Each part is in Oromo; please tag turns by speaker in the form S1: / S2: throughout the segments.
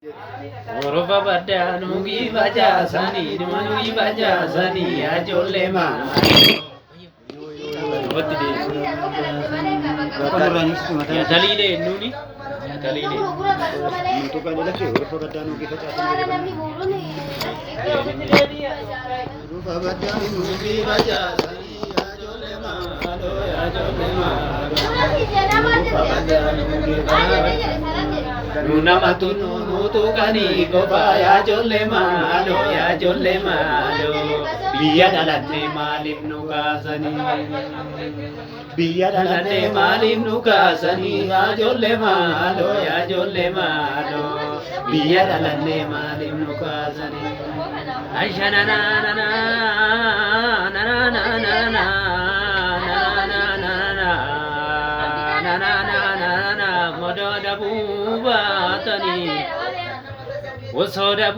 S1: Orofa badanu gibaja sani, dimanu gibaja sani, ajolle ma. Wati de. Ya dalile nuni, ya dalile.
S2: Itu kan dia lagi orofa badanu gibaja sani. Orofa badanu gibaja sani, ajolle ma, ajolle ma. Orofa badanu gibaja sani.
S1: Nuna matunu tukani kopaya jolle malo ya jolle malo biya dalate malim nukasani biya dalate malim nukasani ya jolle malo biya dalate malim nukasani aishana na na na na na na na na na na na mododa bubatani wasoda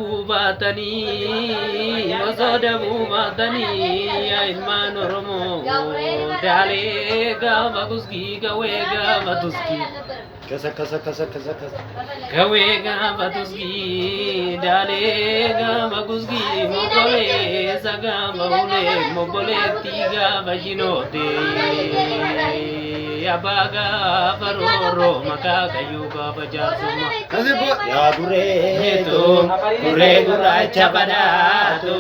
S1: bubatani ya ilman oromo dale ga baguski gawe batuski
S2: Kasa.
S1: gawe batuski dale ga baguski mogole saga baule mogole tiga bajinote abaga baroro maka kayuga bajar semua
S2: Ya
S1: gure guracha badatu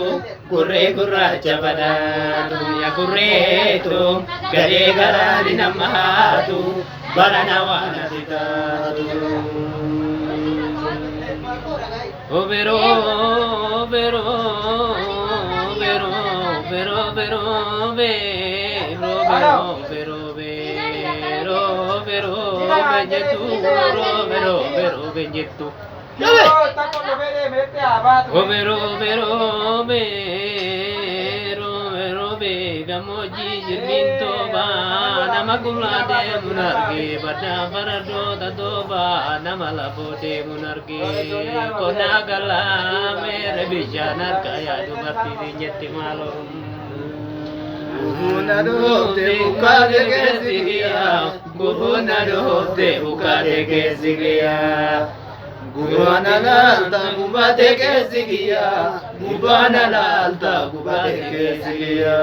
S1: ya gure tu gade garani namahatu baranawana ditatu Benjetu gamoji jirminto ba nama gulade munarge bada barado tadoba nama labote munarge kona gala mere bijanar kaya dubarti nyeti malum Gubuna dote bukade kesigia Gubana lalta gubate kesigia Gubana lalta gubate kesigia